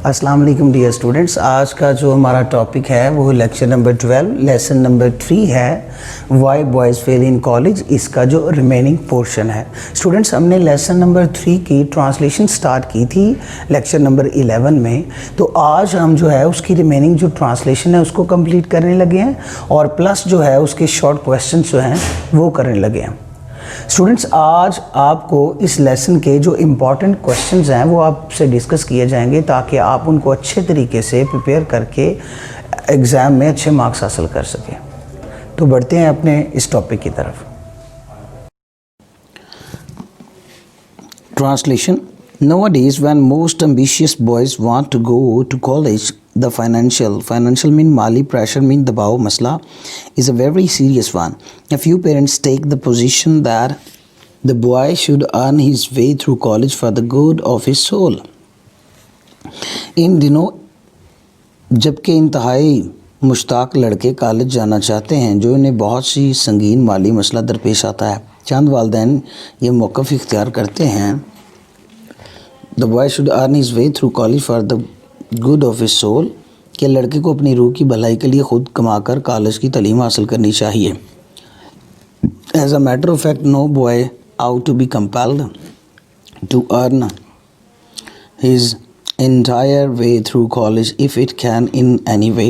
अस्सलाम वालेकुम dear students. आज का जो हमारा टॉपिक है वो लेक्चर नंबर 12 लेसन नंबर 3 है why boys fail in college. इसका जो रिमेनिंग पोर्शन है स्टूडेंट्स, हमने लेसन नंबर 3 की ट्रांसलेशन स्टार्ट की थी लेक्चर नंबर 11 में। तो आज हम जो है उसकी रिमेनिंग जो ट्रांसलेशन है उसको कंप्लीट करने लगे हैं और प्लस जो है उसके शॉर्ट क्वेश्चन जो हैं वो करने लगे हैं। स्टूडेंट्स, आज आपको इस लेसन के जो इम्पॉर्टेंट क्वेश्चंस हैं वो आपसे डिस्कस किए जाएंगे ताकि आप उनको अच्छे तरीके से प्रिपेयर करके एग्ज़ाम में अच्छे मार्क्स हासिल कर सकें। तो बढ़ते हैं अपने इस टॉपिक की तरफ। Translation. Nowadays, when most ambitious boys want to go to college, the financial mean mali pressure mean dabao masla is a very serious one. A few parents take the position that the boy should earn his way through college for the good of his soul. इन दिनों जबकि इंतहाई मुश्ताक लड़के college जाना चाहते हैं जो इन्हें बहुत सी संगीन माली मसला दरपेश आता है, चंद वालिदैन ये मौक़िफ़ इख्तियार करते हैं the boy should earn his way through college for the good of his soul कि लड़के को अपनी रूह की भलाई के लिए खुद कमाकर कॉलेज की तालीम हासिल करनी चाहिए। As a matter of fact, no boy ought to be compelled to earn his entire way through college if it can in any way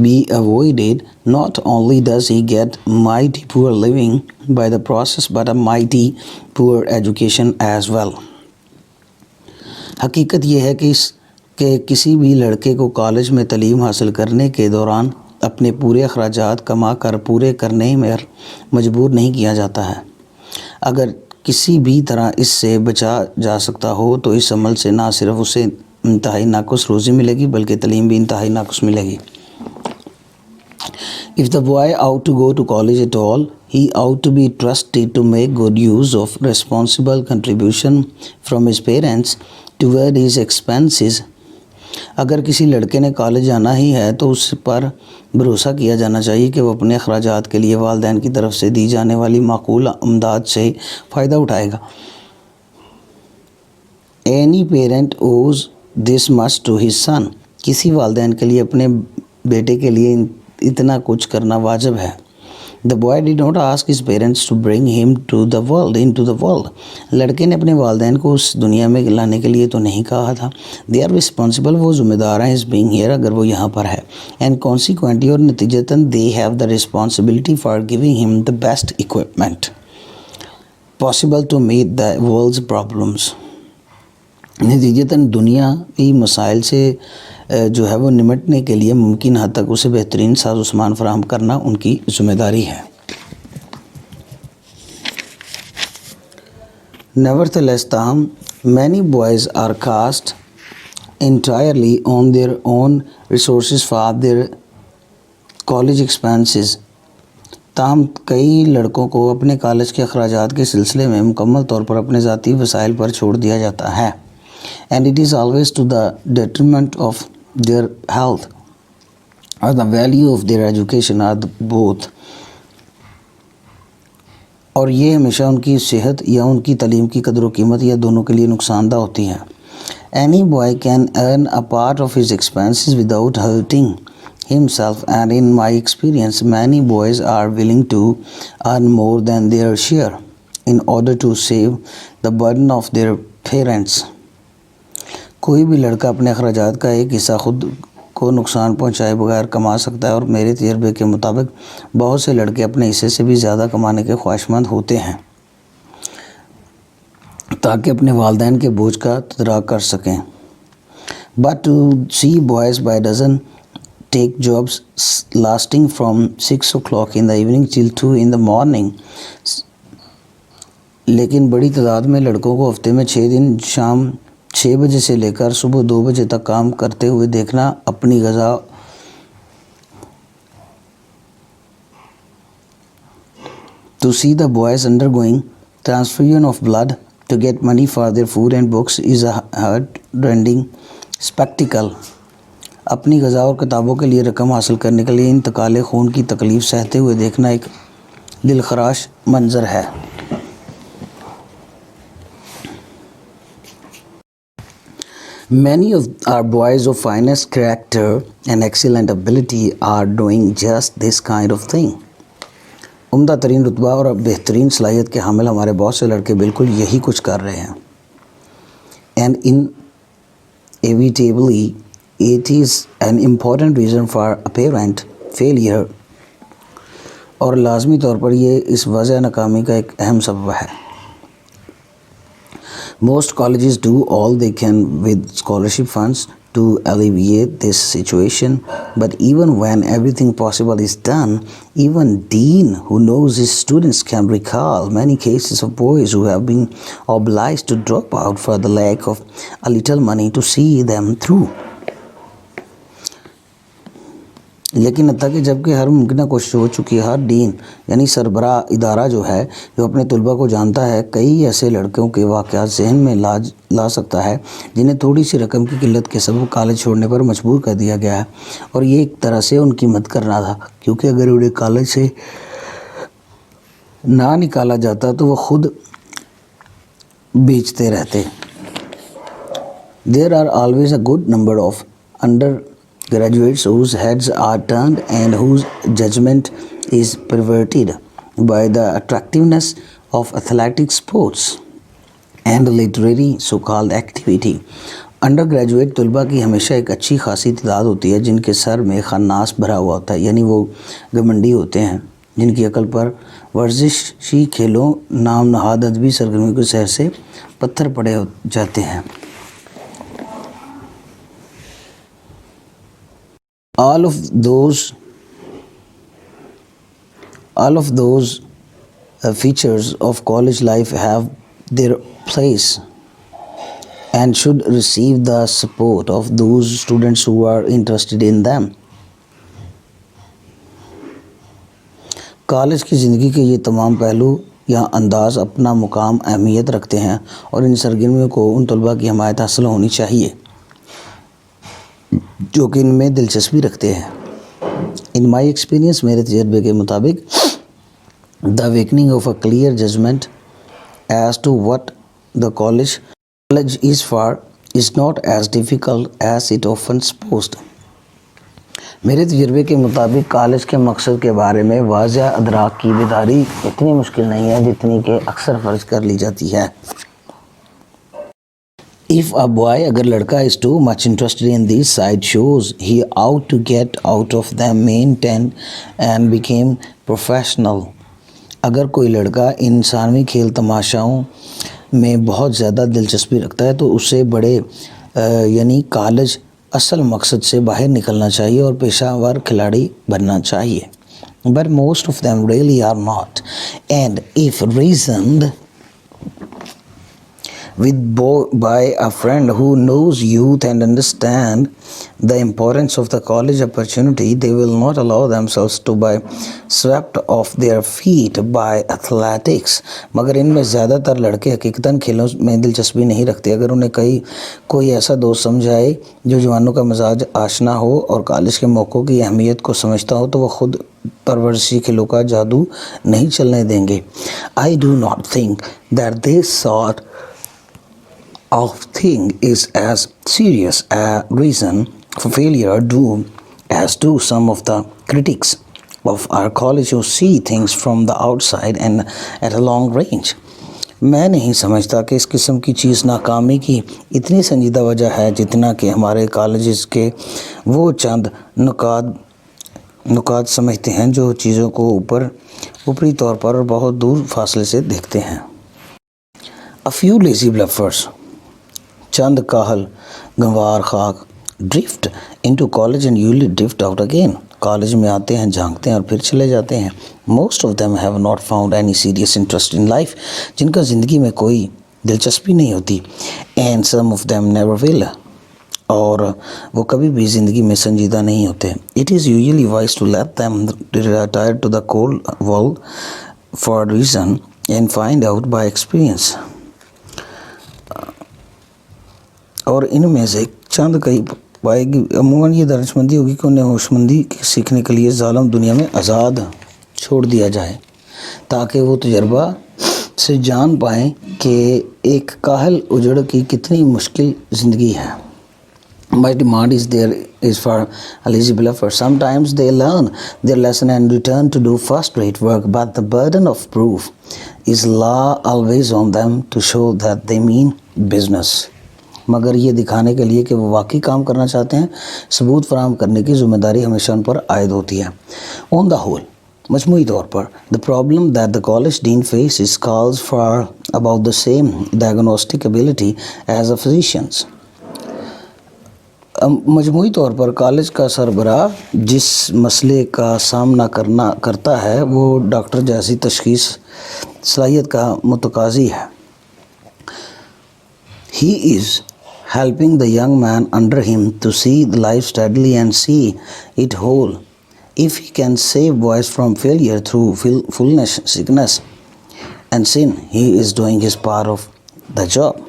be avoided. Not only does he get mighty poor living by the process but a mighty poor education as well. हकीकत यह है कि किसी भी लड़के को college में तालीम हासिल करने के दौरान अपने पूरे अखराजात कमा कर पूरे करने में मजबूर नहीं किया जाता है। अगर किसी भी तरह इससे बचा जा सकता हो तो इस अमल से ना सिर्फ उसे इंतहाई नाकुस रोज़ी मिलेगी बल्कि तालीम भी इंतहाई नाकुस मिलेगी। If the boy ought to go to college at all, he ought to be trusted to make good use of responsible contribution from his parents toward his expenses. अगर किसी लड़के ने कॉलेज जाना ही है तो उस पर भरोसा किया जाना चाहिए कि वो अपने अखराजात के लिए वालिदैन की तरफ से दी जाने वाली माकूल अमदाद से फ़ायदा उठाएगा। Any parent owes this much to his son. किसी वालिदैन के लिए अपने बेटे के लिए इतना कुछ करना वाजिब है। The boy did not ask his parents to bring him to the world, into the world. लड़के ने अपने वालिदैन को उस दुनिया में लाने के लिए तो नहीं कहा था। They are responsible, वो ज़िम्मेदार हैं his being here, अगर वो यहाँ पर है। And consequently, और नतीजतन they have the responsibility for giving him the best equipment possible to meet the world's problems. नतीजतन दुनियावी मसाइल से जो है वो निमटने के लिए मुमकिन हद तक उसे बेहतरीन साज़ो सामान फराहम करना उनकी ज़िम्मेदारी है। Nevertheless, ताहम many boys are cast entirely on their own resources for their college expenses. ताहम कई लड़कों को अपने कॉलेज के अखराजात के सिलसिले में मुकम्मल तौर पर अपने ज़ाती वसाइल पर छोड़ दिया जाता है। And it is always to the detriment of their health or the value of their education or both. और ये हमेशा उनकी सेहत या उनकी तालीम की कदर व कीमत या दोनों के लिए नुकसानदा होती है। Any boy can earn a part of his expenses without hurting himself, and in my experience many boys are willing to earn more than their share in order to save the burden of their parents. कोई भी लड़का अपने अखराजात का एक हिस्सा खुद को नुकसान पहुंचाए बगैर कमा सकता है और मेरे तजर्बे के मुताबिक बहुत से लड़के अपने हिस्से से भी ज़्यादा कमाने के ख्वाहिशमंद होते हैं ताकि अपने वालिदैन के बोझ का तदराक कर सकें। But to see boys by dozen take jobs lasting from 6 o'clock in the evening till 2 in the morning, लेकिन बड़ी तादाद में लड़कों को हफ्ते में 6 दिन शाम 6 बजे से लेकर सुबह 2 बजे तक काम करते हुए देखना अपनी गज़ा To see the boys undergoing transfusion of blood to get money for their food and books is a heart-rending spectacle. अपनी गज़ा और किताबों के लिए रकम हासिल करने के लिए इंतकाल खून की तकलीफ़ सहते हुए देखना एक दिलखराश मंजर है। Many of our boys of finest character and excellent ability are doing just this kind of thing. उम्दा तरीन रुतबा और बेहतरीन सलाहियत के हामिल हमारे बहुत से लड़के बिल्कुल यही कुछ कर रहे हैं. And inevitably it is an important reason for apparent failure. और लाजमी तौर पर ये इस वजह नाकामी का एक अहम सबब है. Most colleges do all they can with scholarship funds to alleviate this situation, but even when everything possible is done, even dean who knows his students can recall many cases of boys who have been obliged to drop out for the lack of a little money to see them through. लेकिन हत्ता कि जबकि हर मुमकिन कोशिश हो चुकी है, हर dean यानी सरबरा इदारा जो है जो अपने तलबा को जानता है, कई ऐसे लड़कों के वाक़यात जहन में ला सकता है जिन्हें थोड़ी सी रकम की किल्लत के सबब कॉलेज छोड़ने पर मजबूर कर दिया गया है. और ये एक तरह से उनकी मदद करना था, क्योंकि अगर उन्हें कॉलेज से ना निकाला जाता तो वो ख़ुद बेचते रहते. There are always a good number of undergraduates whose heads are turned and whose judgment is perverted by the attractiveness of athletic sports and literary so-called activity. Undergraduate तलबा की हमेशा एक अच्छी खासी तादाद होती है जिनके सर में खन्नास भरा हुआ होता है, यानी वो घमंडी होते हैं, जिनकी अकल पर वर्जिशी खेलों नाम नहाद अदबी सरगर्मी के सहर से पत्थर पड़े जाते हैं. All of those features of college life have their place and should receive the support of those students who are interested in them. College की ज़िंदगी के ये तमाम पहलू या अंदाज़ अपना मुकाम अहमियत रखते हैं और इन सरगर्मियों को उन तलबा की हमायत हासिल होनी चाहिए जो कि इनमें दिलचस्पी रखते हैं. इन माई एक्सपीरियंस, मेरे तजर्बे के मुताबिक, the awakening of a clear judgement as to what the college is for is not as difficult as it often supposed. मेरे तजर्बे के मुताबिक कॉलेज के मकसद के बारे में वाज़ह अदराक की बेदारी इतनी मुश्किल नहीं है जितनी कि अक्सर फ़र्ज कर ली जाती है. If a boy, अगर लड़का is too much interested in these side shows, he ought to get out of them main tent and became professional. अगर कोई लड़का इंसानी खेल तमाशाओं में बहुत ज़्यादा दिलचस्पी रखता है तो उसे बड़े यानी कॉलेज असल मकसद से बाहर निकलना चाहिए और पेशावर खिलाड़ी बनना चाहिए. But most of them really are not. And if reasoned by a friend who knows youth and understand the importance of the college opportunity, they will not allow themselves to be swept off their feet by athletics. मगर इनमें ज़्यादातर लड़के हकीकतन खेलों में दिलचस्पी नहीं रखते. अगर उन्हें कोई ऐसा दोस्त समझाए जो जवानों का मिजाज आशना हो और कॉलेज के मौक़ों की अहमियत को समझता हो तो वह ख़ुद परवरिशी खेलों का जादू नहीं चलने देंगे. I do not think that this sort of thing is as serious a reason for failure as do some of the critics of our college who see things from the outside and at a long range. मैं नहीं समझता कि इस किस्म की चीज़ नाकामी की इतनी संजीदा वजह है जितना कि हमारे कॉलेजेस के वो चंद नुकात समझते हैं जो चीज़ों को ऊपरी तौर पर और बहुत दूर फासले से देखते हैं. A few lazy bluffers, चंद काहल गंवार खाक, drift into college and usually drift out again. College में आते हैं, झांकते हैं और फिर चले जाते हैं. Most of them have not found any serious interest in life, जिनका ज़िंदगी में कोई दिलचस्पी नहीं होती. And some of them never will, और वो कभी भी ज़िंदगी में संजीदा नहीं होते. It is usually wise to let them retire to the cold world for reason and find out by experience. और इनमें से चंद कई पाएगी अमूमन ये दानिशमंदी होगी कि उन्हें होशमंदी सीखने के लिए ज़ालम दुनिया में आज़ाद छोड़ दिया जाए ताकि वो तजर्बा से जान पाएँ कि एक काहल उजड़ की कितनी मुश्किल ज़िंदगी है. My demand is there is for eligible effort. Sometimes they learn their lesson and return to do first-rate work, but the burden of proof is law always on them to show that they mean business. मगर ये दिखाने के लिए कि वो वाकई काम करना चाहते हैं, सबूत फराहम करने की जिम्मेदारी हमेशा उन पर आयद होती है. ऑन द होल, मजमूई तौर पर, the problem that the college dean faces calls for about the same diagnostic ability as a physicians. मजमूई तौर पर कॉलेज का सरबराह जिस मसले का सामना करता है वो डॉक्टर जैसी तशखीस सलाहियत का मुतकाज़ी है. He is helping the young man under him to see the life steadily and see it whole. If he can save boys from failure through fullness, sickness and sin, he is doing his part of the job.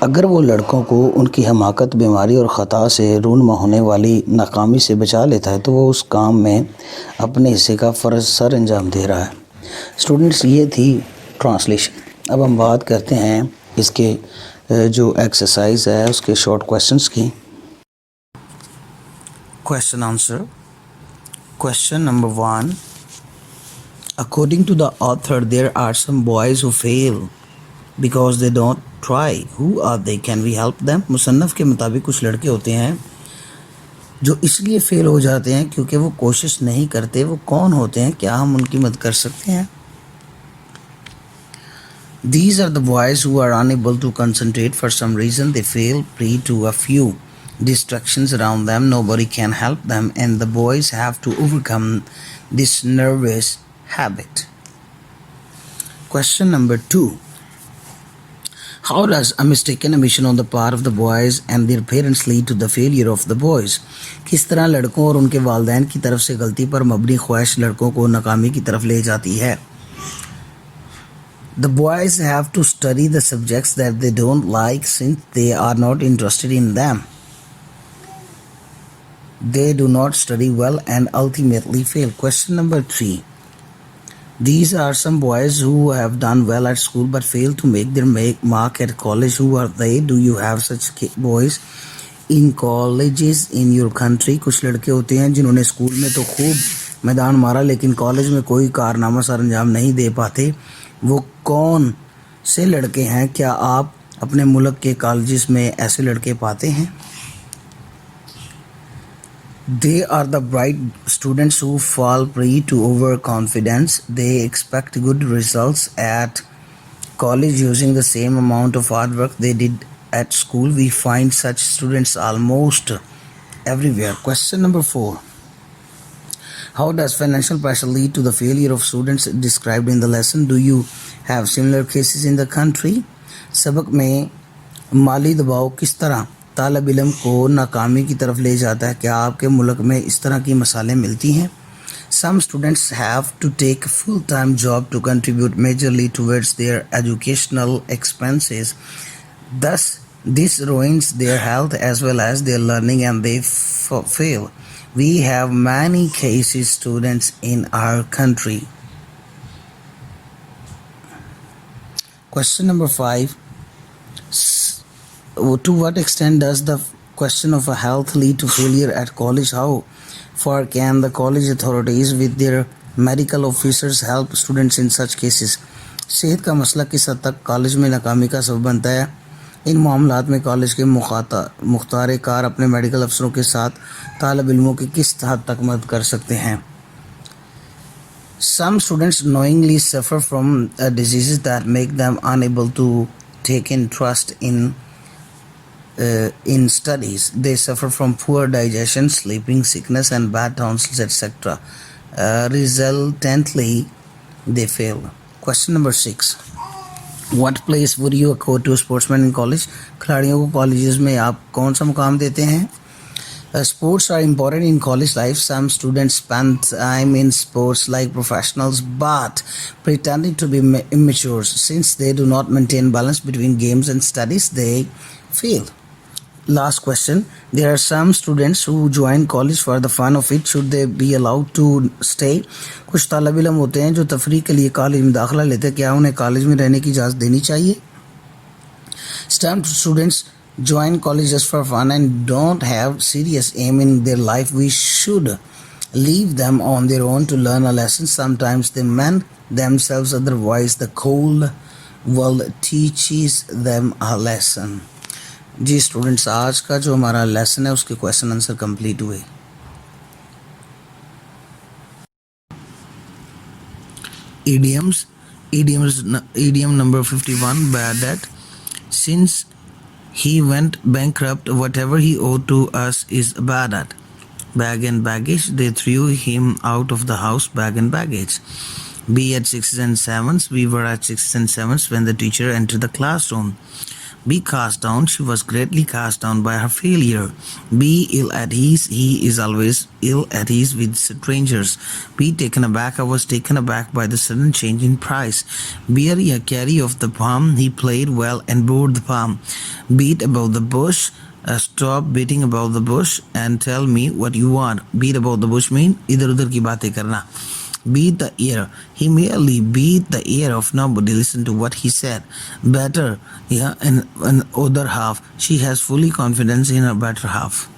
अगर वो लड़कों को उनकी हमाकत, बीमारी और ख़ता से रूनमा होने वाली नाकामी से बचा लेता है तो वो उस काम में अपने हिस्से का फ़र्ज सर अंजाम दे रहा है. स्टूडेंट्स, ये थी ट्रांसलेशन. अब हम बात करते हैं इसके जो एक्सरसाइज है उसके शॉर्ट क्वेश्चंस की. Question answer. Question number 1. According to the author there are some boys who fail because they don't try. Who are they? Can we help them? मुसन्नफ़ के मुताबिक कुछ लड़के होते हैं जो इसलिए फ़ेल हो जाते हैं क्योंकि वो कोशिश नहीं करते. वो कौन होते हैं? क्या हम उनकी मदद कर सकते हैं? These are the boys who are unable to concentrate for some reason. They fail prey to a few distractions around them. Nobody can help them, and the boys have to overcome this nervous habit. Question number 2. How does a mistaken ambition on the part of the boys and their parents lead to the failure of the boys? किस तरह लड़कों और उनके वालिदैन की तरफ से गलती पर मबनी ख्वाहिश लड़कों को नाकामी की तरफ ले जाती है? The boys have to study the subjects that they don't like since they are not interested in them. They do not study well and ultimately fail. Question number 3. These are some boys who have done well at school but fail to make their mark at college. Who are they? Do you have such boys in colleges in your country? कुछ लड़के होते हैं जिन्होंने school में तो खूब मैदान मारा लेकिन कॉलेज में कोई कारनामा सर अंजाम नहीं दे पाते. वो कौन से लड़के हैं? क्या आप अपने मुल्क के कॉलेजेस में ऐसे लड़के पाते हैं? They are the bright students who fall prey to overconfidence. They expect good results at college using the same amount of hard work they did at school. We find such students almost everywhere. Question number 4. How does financial pressure lead to the failure of students described in the lesson? Do you have similar cases in the country? सबक में माली दबाव किस तरह तालब इल्म को नाकामी की तरफ ले जाता है? क्या आपके मुल्क में इस तरह की मिसालें मिलती हैं? Some students have to take a full-time job to contribute majorly towards their educational expenses. Thus, this ruins their health as well as their learning and they fail. We have many cases students in our country. Question number 5. To what extent does the question of a health lead to failure at college? How far can the college authorities with their medical officers help students in such cases? सेहत का मसला किस हद तक college में नाकामी का सबब बनता है? इन मामलात में कॉलेज के मुख्तार कार अपने मेडिकल अफसरों के साथ तालब इल्मों की किस हद तक मदद कर सकते हैं? Some students knowingly suffer from diseases that make them unable to take interest in studies. They suffer from poor digestion, sleeping sickness and bad tonsils, etc. Resultantly, they fail. Question number 6. What place would you accord to a sportsman in college? खिलाड़ियों को colleges में आप कौन सा मुकाम देते हैं? Sports are important in college life. Some students spend time in sports like professionals but pretending to be immature. Since they do not maintain balance between games and studies, they fail. Last question. There are some students who join college for the fun of it. Should they be allowed to stay? कुछ तालब इल्म होते हैं जो तफरीह के लिए college में दाखिला लेते हैं. क्या उन्हें कॉलेज में रहने की इजाज़त देनी चाहिए? Some students join college just for fun and don't have serious aim in their life, we should leave them on their own to learn a lesson. Sometimes they mend themselves, otherwise the cold world teaches them a lesson. जी students, आज का जो हमारा lesson है उसके question answer complete हुए. Idiom number 51, bad debt. Since he went bankrupt, whatever he owed to us is bad debt. Bag and baggage, they threw him out of the house. Bag and baggage. B at 6s and 7s, we were at 6s and 7s when the teacher entered the classroom. B cast down, she was greatly cast down by her failure. B ill at ease, he is always ill at ease with strangers. B taken aback, I was taken aback by the sudden change in price. Beery a carry of the palm, he played well and bore the palm. Beat about the bush, stop beating about the bush and tell me what you want. Beat about the bush mean idhar udhar ki baatein karna. Beat the ear. He merely beat the ear of nobody. Listen to what he said. Better, yeah, and other half. She has fully confidence in her better half.